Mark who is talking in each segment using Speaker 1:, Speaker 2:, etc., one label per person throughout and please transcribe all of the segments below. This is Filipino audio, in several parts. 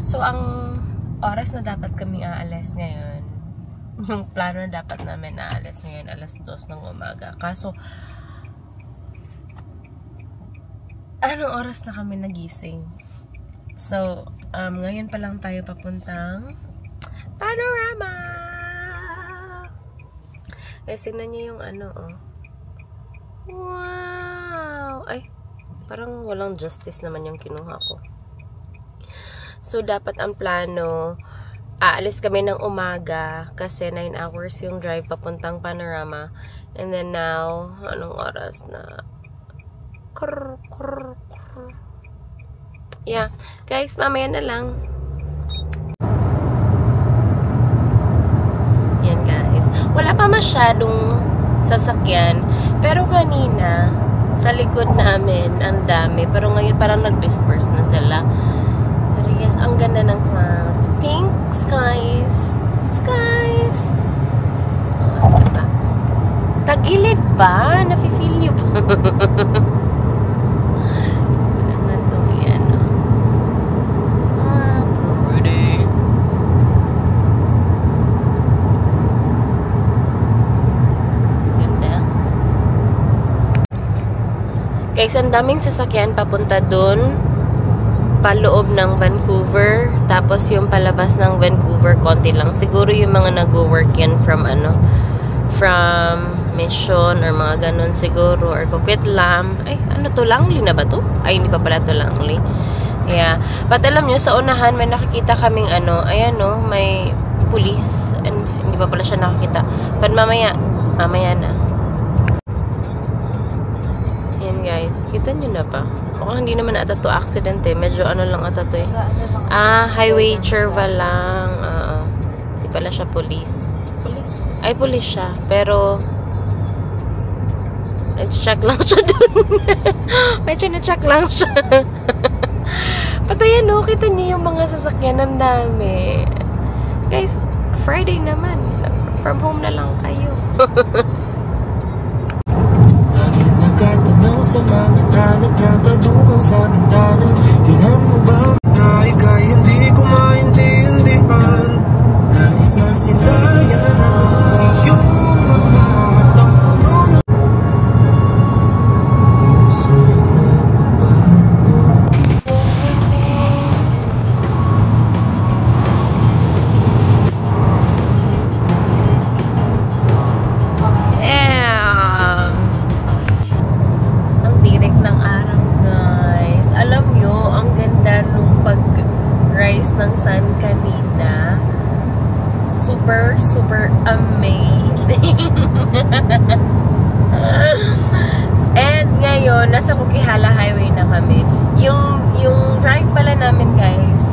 Speaker 1: So, ang oras na dapat kami aalis ngayon, yung plano na dapat namin aalis ngayon, alas 2 ng umaga. Kaso, anong oras na kami nagising? So, ngayon pa lang tayo papuntang Panorama! Tingnan nyo yung ano, oh. Wow! Ay, parang walang justice naman yung kinuha ko. So, dapat ang plano, aalis kami ng umaga kasi 9 hours yung drive papuntang Panorama. And then now, anong oras na? Yeah. Guys, mamaya na lang. Yan guys. Wala pa masyadong sasakyan. Pero kanina, sa likod namin, ang dami. Pero ngayon parang nag-disperse na sila. Pero yes, ang ganda ng clouds. Pink skies. Skies. Oh, diba? Tagilid ba? Nafe-feel nyo ba? Ano to yan? Pretty. Ganda. Guys, ang daming sasakyan papunta dun. Paloob ng Vancouver, tapos yung palabas ng Vancouver konti lang. Siguro yung mga nag-work yan from from Mission or mga ganun siguro, or Coquitlam. Ay, ano to, Langley na ba to? Ay, hindi pa pala to Langley. Yeah. But alam nyo, sa unahan may nakikita kaming ayan no, may police, and hindi pa pala siya nakikita. But mamaya na. Yan guys, kita nyo na ba? Mukhang hindi naman ata to accident eh. Medyo ano lang ata to eh. Highway Cherva lang. Hindi pala siya police. Ay, police siya. Pero nag-check lang siya dun. Medyo na-check lang siya. Patayan no, kita niyo yung mga sasakyan. Ang dami. Guys, Friday naman. From home na lang kayo.
Speaker 2: Nagtatanong sa mga talat na kadungaw sa bintana. Kailan mo ba ikay hindi ko maintindihan? Nais masilayan yung mga matang puso'y napapago.
Speaker 1: Ng sun kanina, super amazing. And ngayon nasa Coquihalla Highway na kami. Yung drive pala namin guys,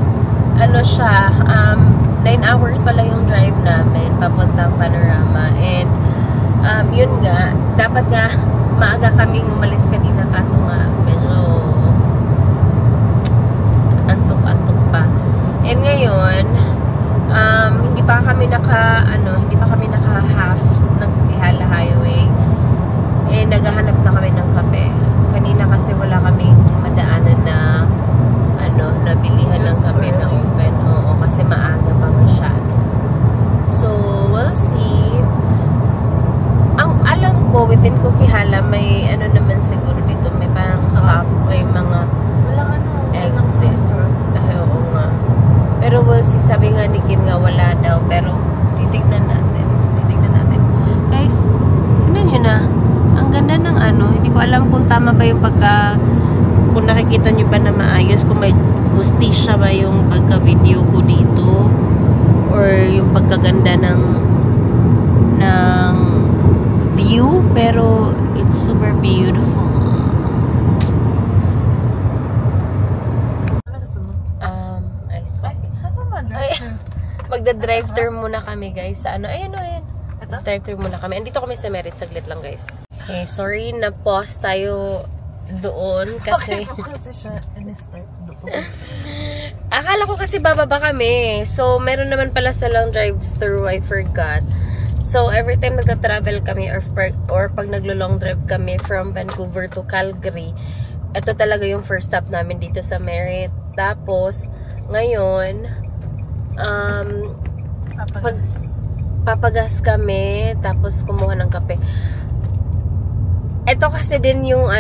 Speaker 1: ano siya, 9 hours pala yung drive namin papuntang Panorama. And yun nga, dapat nga maaga kaming umalis kanina, kaso nga medyo antok pa. And ngayon, hindi pa kami naka-half ng Coquihalla Highway. Eh, naghahanap na kami ng kape. Kanina kasi wala kaming madaanan na nabilihan ng kape na open. Oo, kasi maaga pa masyado. So, we'll see. Ang alam ko, within Coquihalla, may naman siguro dito, may parang stop, may mga exit. Ay, oo nga. Pero we'll see, sabi nga ni Kim nga wala daw, pero titignan natin. Guys, tignan nyo na. Ang ganda ng hindi ko alam kung tama ba yung kung nakikita nyo ba na maayos, kung may hustisya ba yung pagka-video ko dito, or yung pagkaganda ng view, pero it's super beautiful. Magda-drive-thru muna kami guys sa ayan. Drive-thru muna kami. Andito kami sa Merit, saglit lang guys. Okay, sorry na pause tayo doon kasi akala ko kasi bababa kami. So meron naman pala sa lang drive-thru, I forgot. So, every time nagta-travel kami or pag naglo-long drive kami from Vancouver to Calgary, ito talaga yung first stop namin dito sa Merritt. Tapos, ngayon, papagas kami, tapos kumuha ng kape. Ito kasi din yung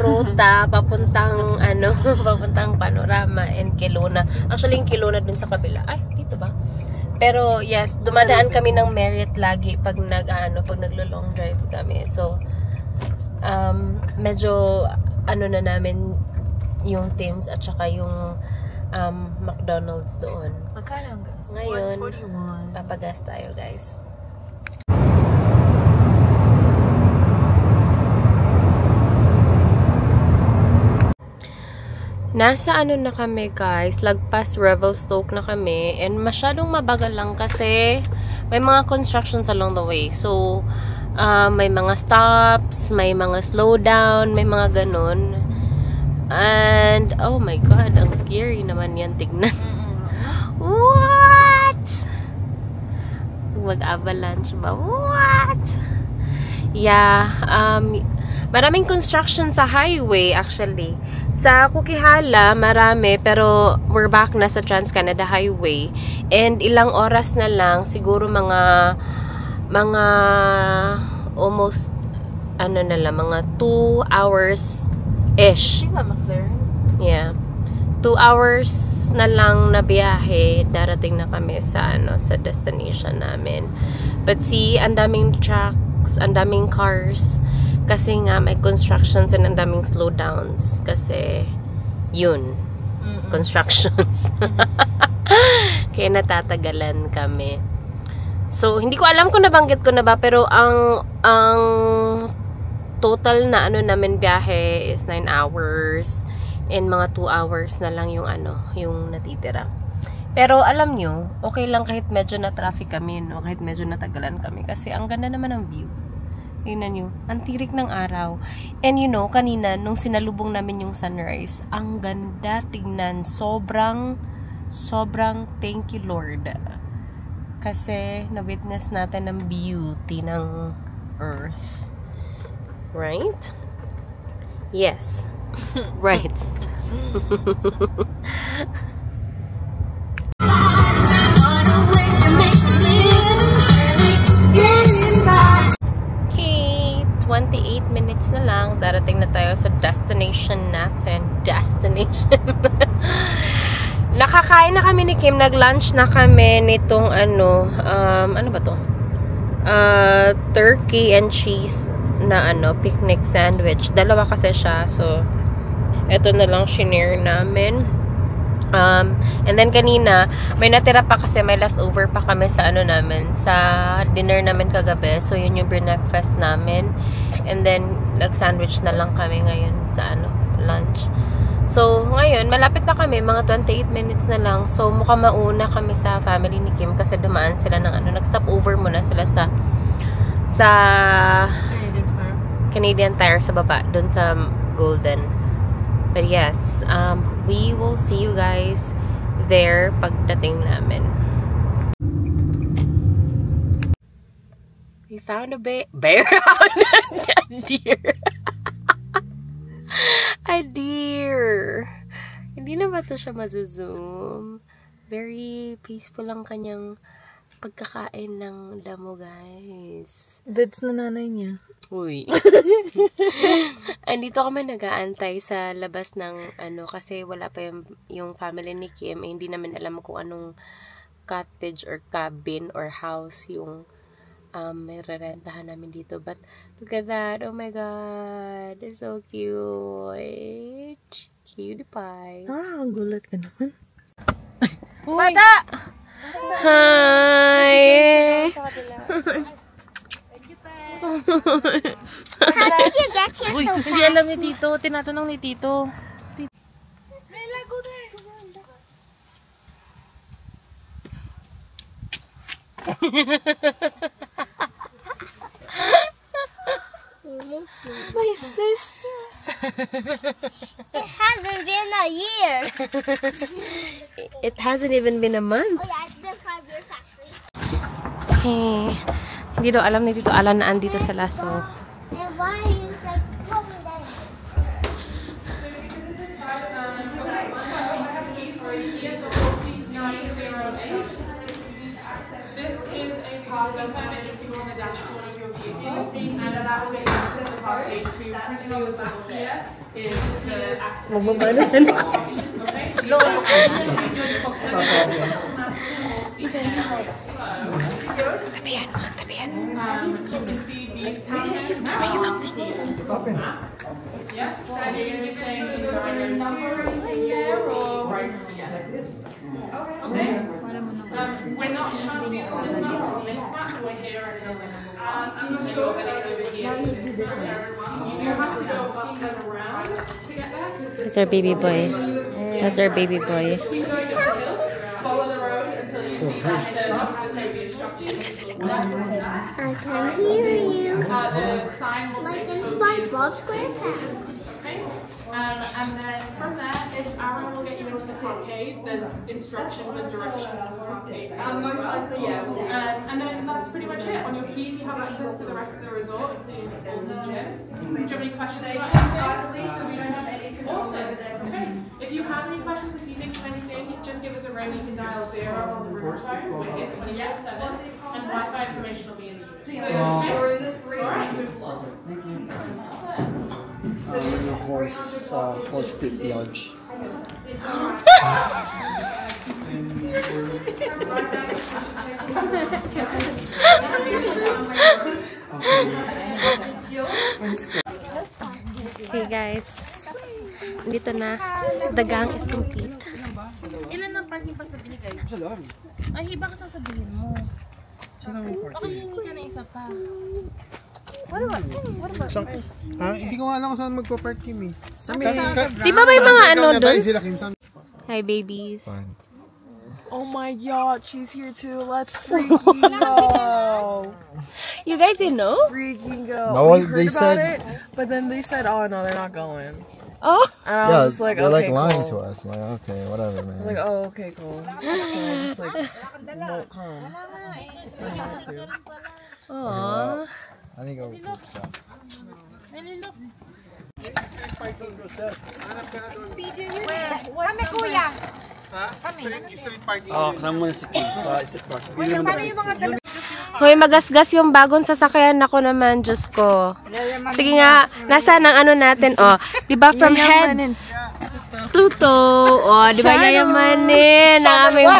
Speaker 1: ruta papuntang papuntang Panorama and Kelowna. Actually, yung Kelowna dun sa kabila. Ay, dito ba? Pero yes, dumadaan kami ng Merritt lagi pag pag naglo-long drive kami. So medyo na namin yung Tim's at saka yung McDonald's doon.
Speaker 3: Magkano ang gas?
Speaker 1: Ngayon,
Speaker 3: 141.
Speaker 1: papagas tayo, guys. Nasa na kami, guys, lagpas Revelstoke na kami, and masyadong mabagal lang kasi may mga constructions along the way. So, may mga stops, may mga slowdown, may mga ganun. And, oh my God, ang scary naman yan tignan. What? Mag-avalanche ba? What? Yeah, maraming construction sa highway, actually. Sa Coquihalla, marami, pero we're back na sa Trans-Canada Highway. And ilang oras na lang, siguro mga almost, mga 2 hours-ish. Yeah. 2 hours na lang na biyahe, darating na kami sa, sa destination namin. But see, ang daming trucks, ang daming cars, kasi nga may constructions and ang daming slowdowns. Kasi, yun. Constructions. Kaya natatagalan kami. So, hindi ko alam kung nabanggit ko na ba, pero ang total na namin biyahe is 9 hours. And mga 2 hours na lang yung yung natitira. Pero alam nyo, okay lang kahit medyo na traffic kami, no? Kahit medyo natagalan kami. Kasi ang ganda naman ng view. Tingnan nyo, ang tirik ng araw. And you know, kanina, nung sinalubong namin yung sunrise, ang ganda tingnan. Sobrang thank you, Lord. Kasi, na-witness natin ang beauty ng earth. Right? Yes. Right. Okay, 28 minutes na lang. Darating na tayo sa destination natin. Nakakain na kami ni Kim. Nag-lunch na kami nitong ano ba to? Turkey and cheese na picnic sandwich. Dalawa kasi siya. So, eto na lang shinare namin. And then kanina, may natira pa kasi may leftover pa kami sa namin, sa dinner namin kagabi. So, yun yung breakfast namin. And then, nag-sandwich na lang kami ngayon sa lunch. So, ngayon, malapit na kami. Mga 28 minutes na lang. So, mukhang mauna kami sa family ni Kim kasi dumaan sila ng nag-stop over muna sila sa Canadian Tire sa baba, dun sa Golden. But yes, we will see you guys there pagdating namin. We found a bear. A deer. A deer. Hindi na ba ito siya mazoom? Very peaceful ang kanyang pagkakain ng damo, guys.
Speaker 3: That's na nanay niya.
Speaker 1: Uy. Andito kami nag-aantay sa labas ng kasi wala pa yung family ni Kim. Hindi namin alam kung anong cottage or cabin or house yung may rerentahan namin dito. But look at that. Oh my God. It's so cute. Cutie pie.
Speaker 3: Ang gulat ka naman.
Speaker 1: Bata! Hi!
Speaker 4: How did you get here so fast?
Speaker 3: Hindi alam ni Tito. Tinatanong ni Tito. May lago there. My sister.
Speaker 4: It hasn't been a year.
Speaker 1: It hasn't even been a month.
Speaker 4: Oh yeah, it's been 5 years actually.
Speaker 3: Hindi daw alam ni Tito Alan na andito sa Lasso.
Speaker 4: And why are you like slowing down?
Speaker 5: This is a cargo permit just to go on the dashboard of your vehicle, and that will get you access to car page. So your principal back here is the access. Okay? He's doing something. Yeah, so you're going to be saying either your number is here or right here. Okay? We're not passing on this map, we're here I'm not sure if it's over here. You do have to go up and around to get there.
Speaker 3: That's our baby boy. That's our baby boy.
Speaker 5: Keep going up the hill, follow the road until you see the safety instructions.
Speaker 4: I can hear you.
Speaker 5: The sign will
Speaker 4: Like
Speaker 5: say
Speaker 4: in
Speaker 5: so
Speaker 4: SpongeBob SquarePants.
Speaker 5: Okay? And then from there, Aaron will get you into the parkade. There's instructions and directions for the parkade. Most likely, yeah. And then that's pretty much it. On your keys, you have access to the rest of the resort, the Bolton Gym. Do you have any questions about anything? So we don't have any controls over there. Okay. If you have any questions, if you think of anything, just give us a ring. You can dial 0 on the river phone. We're here 24/7, and Wi-Fi information will be in the unit. So, okay. All right.
Speaker 6: Horse Tip Lodge.
Speaker 3: Okay guys, dito na. The gang is complete.
Speaker 1: Ilan ang parking pass na binigay? Ay, iba ka sasabihin mo. Baka hingi ka na isa pa. What about first?
Speaker 6: Hindi ko alam kung saan magpa-park Kim eh.
Speaker 3: Di ba may mga ano doon?
Speaker 6: Sila Kim, saan?
Speaker 3: Hi babies.
Speaker 7: Oh my god, she's here too. Let's freaking go.
Speaker 3: You guys didn't know?
Speaker 7: Freaking go.
Speaker 6: No,
Speaker 7: We heard
Speaker 6: they
Speaker 7: about
Speaker 6: said-
Speaker 7: it, but then they said, oh no, they're not going.
Speaker 3: Oh,
Speaker 7: And I was just like,
Speaker 6: they're
Speaker 7: okay,
Speaker 6: like lying
Speaker 7: cool.
Speaker 6: to us. Like, okay, whatever, man.
Speaker 7: I was like, oh, okay, cool. So I just like won't come. I had to.
Speaker 3: aww.
Speaker 6: I think I'll group shop.
Speaker 8: Kami kuya.
Speaker 6: Kasama mo na si Kim sa street park.
Speaker 8: Paano yung mga dalawa?
Speaker 3: Hoy, magasgas yung bagong sasakyan ako naman, Diyos ko. Sige nga, nasa ng ano natin, oh. Diba from head to toe, oh, diba yayamanin ang aming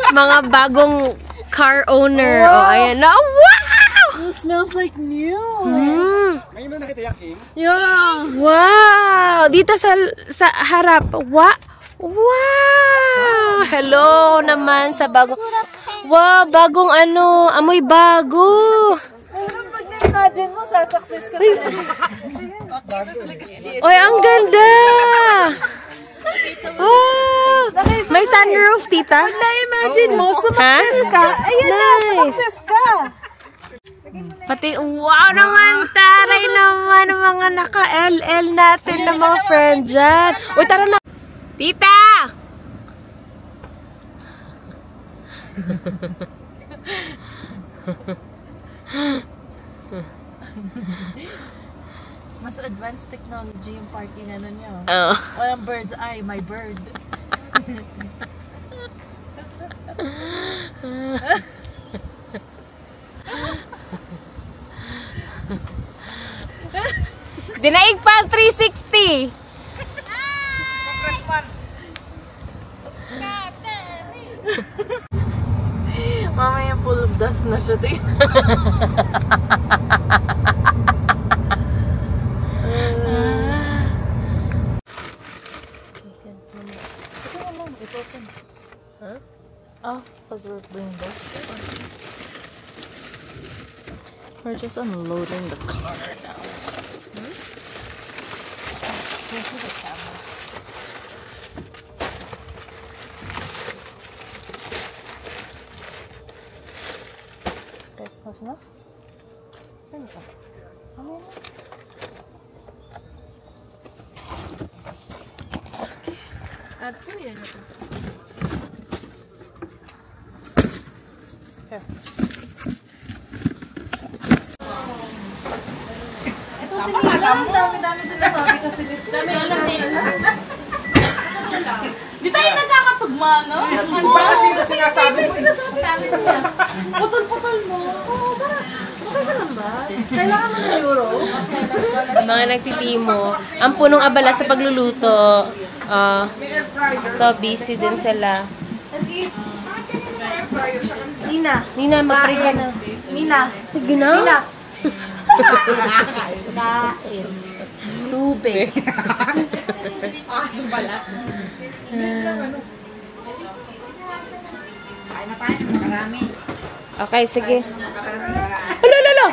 Speaker 3: mga bagong car owner. Oh, ayan na. Wow!
Speaker 7: It smells like new.
Speaker 6: Ngayon mo nakita yung Kim?
Speaker 7: Yeah.
Speaker 3: Wow! Dito sa harap. Wow! Hello naman sa bagong... Wow, bagong ano, amoy bago.
Speaker 7: Pag na-imagine mo, sasuccess ka
Speaker 3: Oy, ang ganda! Oh, may sunroof, tita.
Speaker 7: Pag na-imagine mo,
Speaker 3: Ha?
Speaker 7: sumakses ka. Ayan na,
Speaker 3: Nice.
Speaker 7: sumakses ka.
Speaker 3: Pati, wow naman, taray naman mga naka-LL natin na mga friend dyan. Uy, tara na. Tita!
Speaker 7: Mas advanced technology yung parking ano niyo.
Speaker 3: Oh.
Speaker 7: Walang bird's eye, my bird.
Speaker 3: Dinaig pa 360.
Speaker 7: Mamaya full of dust na siya. Oh, because we're bringing this. We're just unloading the car now. Okay, close enough? There we go.
Speaker 8: Dami-dami sinasabi kasi dito.
Speaker 3: Di tayo nagkakatugma, no?
Speaker 8: Ano ba kasi yung sinasabi mo?
Speaker 3: Putol-putol mo.
Speaker 8: Okay ka lang ba? Kailangan mo ng euro?
Speaker 3: Mga nagtitimo. Ang punong abala sa pagluluto.
Speaker 8: May air fryer.
Speaker 3: To, busy din sila.
Speaker 8: And eat. Bakit kanina may air fryer siya?
Speaker 7: Nina.
Speaker 3: Nina, mag-try ka na.
Speaker 7: Nina.
Speaker 3: Sige na.
Speaker 7: Nina.
Speaker 8: Kain.
Speaker 7: Tubig.
Speaker 8: Aso pala. Kain na tayo. Marami.
Speaker 3: Okay, sige.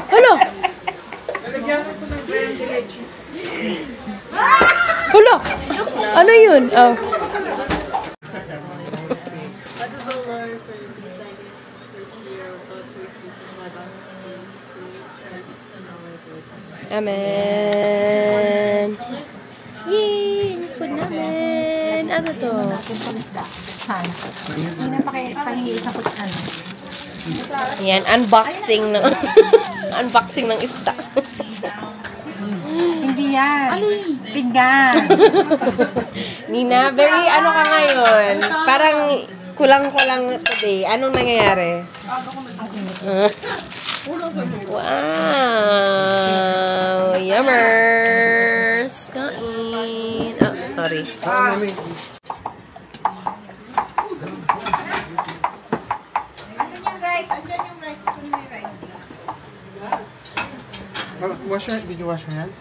Speaker 3: Hala!
Speaker 8: Lalagyan ko ito ng creme de leche.
Speaker 3: Hala! Ano yun? Oh. Amen. Yay! Yung food namin. Ano to? Yan, unboxing ng unboxing ng isda.
Speaker 8: Hindi yan. Pinggan.
Speaker 3: Nina, very ano ka ngayon? Parang kulang-kulang today. Anong nangyayari? Wow! Yummers! Kain! Oh, sorry.
Speaker 8: Andyan yung rice. Andyan yung rice. May rice.
Speaker 6: Did you wash your hands?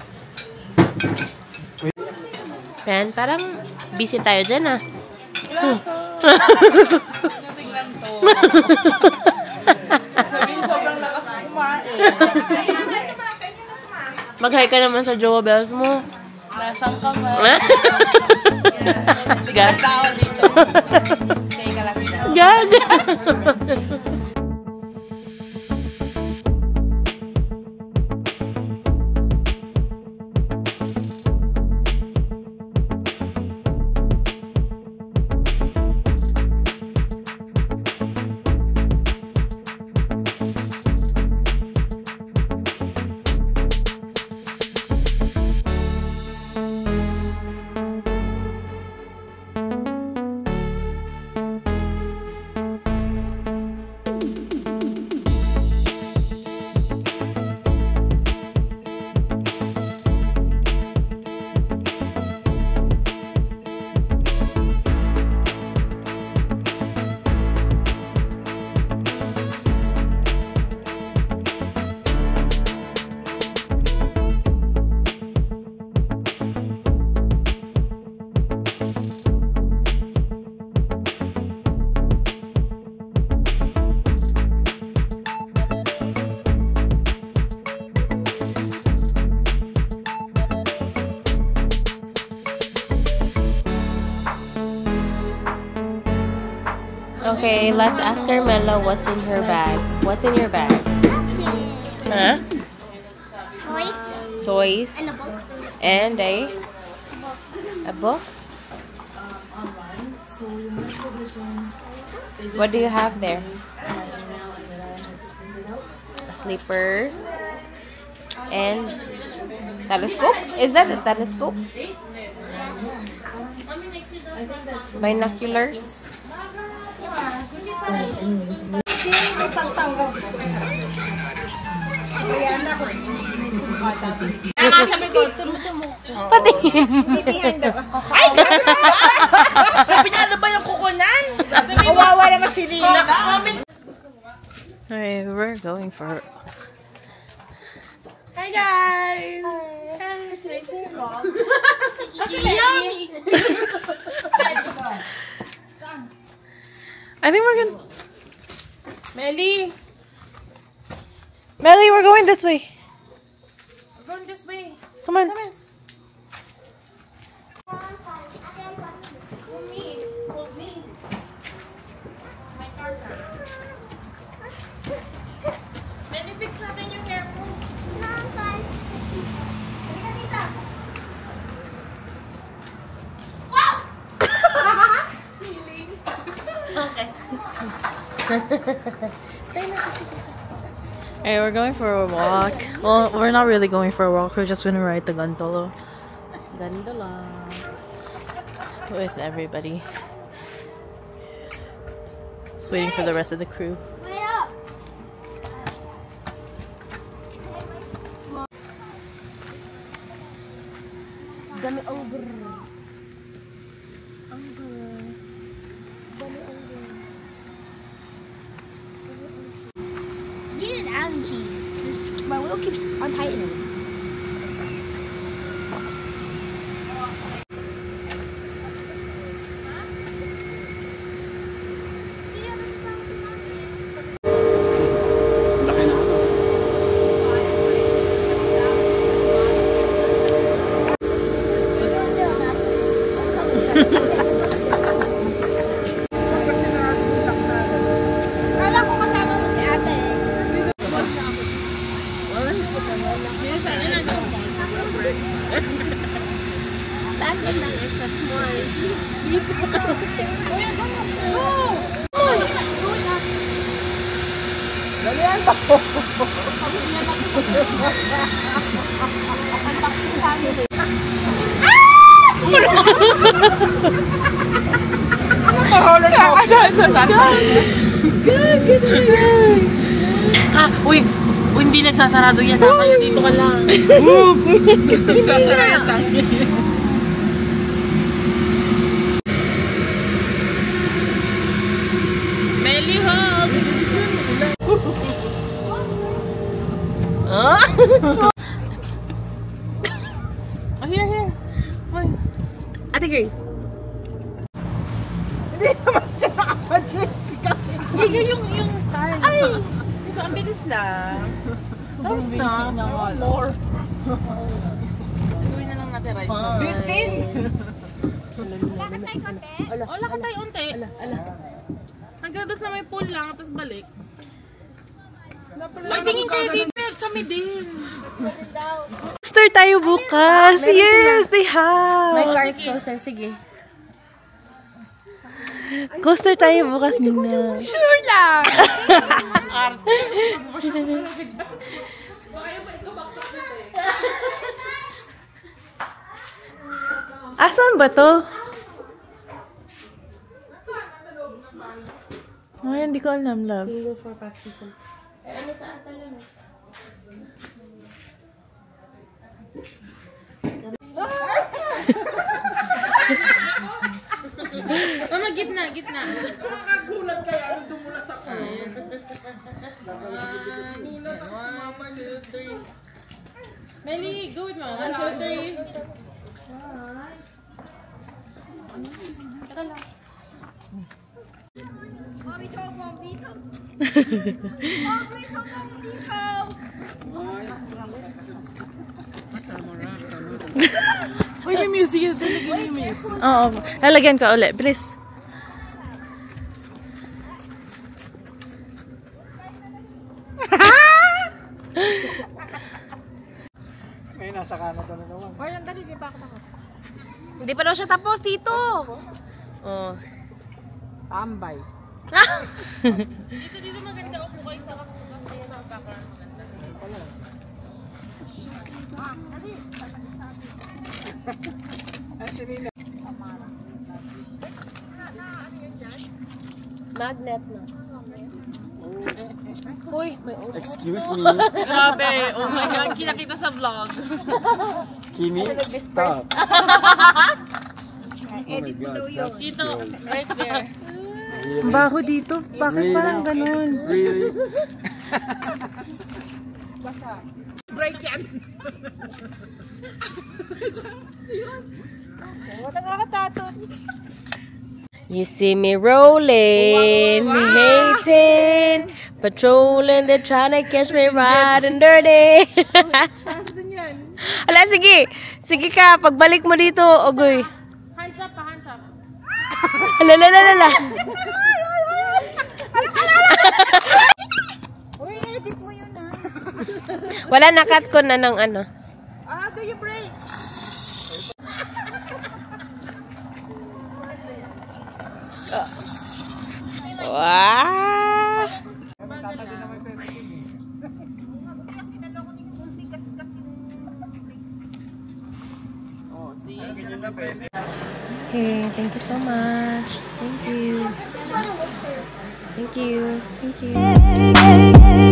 Speaker 3: Yan, parang busy tayo dyan ah.
Speaker 7: Sobrang lakas kumain.
Speaker 3: Mag-hi ka naman sa Jowa Bells mo.
Speaker 7: Nasang kamay.
Speaker 3: Gag.
Speaker 7: Tao dito. Stay ka lang dito.
Speaker 3: Gag. Okay, let's ask Carmela what's in her bag. What's in your bag? Huh?
Speaker 4: Toys
Speaker 3: Toys
Speaker 4: and a book.
Speaker 3: and a book. What do you have there? Slippers and telescope. Is that a telescope? Binoculars. Patingin.
Speaker 8: Ay! Sabi niya, ano ba yung kukunan? Kawawa naman si Lina.
Speaker 3: Alright, we're going for
Speaker 8: Hi guys! Today's my vlog. Yummy!
Speaker 7: I think we're gonna...
Speaker 8: Melly!
Speaker 7: Melly, we're going this way.
Speaker 8: We're going this way.
Speaker 7: Come on.
Speaker 8: Melly, fix natin yung hair mo. Hey, we're going for a walk. Well, we're not really going for a walk. We're just gonna ride the gondola.
Speaker 3: Gondola.
Speaker 8: With everybody. Just waiting for the rest of the crew.
Speaker 4: Wait up.
Speaker 3: Dami over.
Speaker 4: I need an Allen key. My wheel keeps untightening.
Speaker 3: Uy, hindi nagsasarado yan. Kaya dito ka lang.
Speaker 8: Sasarado.
Speaker 3: Melly hold!
Speaker 8: Oh, here.
Speaker 3: Ate Grace.
Speaker 8: Hindi naman siya nakaka-Jessica. Hindi yung style. Ay! Diba, ang bilis lang. Tapos na. More. Gawin na lang natin right side. Bitin!
Speaker 4: Lakad tayo konti.
Speaker 8: O, lakad tayo unti. Hanggang doon sa may pool lang, tapos balik. May tingin kayo dito. Kami din.
Speaker 3: Coaster tayo bukas. Yes, they have.
Speaker 1: May cart coaster, sige.
Speaker 3: Coaster tayo bukas, Nina.
Speaker 8: Sure lang.
Speaker 3: Asan ba to?
Speaker 8: Ay, hindi ko alam, love.
Speaker 1: Single 4-pack season. Ano ta ata lang?
Speaker 8: Mama, gitna. Nakakagulat kaya. Ano dumula sa ko? 1, 2, 3. Melly, go with mo. 1, 2, 3. Tara lang. Uy, may music yun. Talagyan yung music. Oo. Lalagyan ka ulit. Bilis.
Speaker 6: May nasa Canada na naman.
Speaker 8: Ay, ang dali. Di pa ako tapos.
Speaker 3: Hindi pa daw siya tapos dito. Oh.
Speaker 8: Tambay. Dito maganda. Upo kayo sa kakasukas. Ayan ang background maganda.
Speaker 6: Ay, si Nina.
Speaker 3: Magnet na. Uy, may open.
Speaker 6: Excuse me.
Speaker 8: Grabe. Oh my God. Kinakita sa vlog.
Speaker 6: Kimi, stop. Oh my God.
Speaker 8: Dito. Right there.
Speaker 6: Really?
Speaker 3: Baho dito. Bakit
Speaker 6: Really?
Speaker 3: parang ganun?
Speaker 6: Really?
Speaker 8: Break yan. Wala nakakatato.
Speaker 3: You see me rolling, hating, patrolling, they're trying to catch me riding dirty. Ala, sige. Sige ka, pagbalik mo dito, Ogoy.
Speaker 8: Hands up, hands up.
Speaker 3: Ala.
Speaker 8: Uy, edit mo yun ah.
Speaker 3: Wala, nakat ko na ng ano.
Speaker 8: How do you break?
Speaker 3: Wow!
Speaker 8: Oh, see?
Speaker 3: Okay, thank you so much. Thank you.
Speaker 4: This is what it looks like.
Speaker 3: Thank you. Thank you.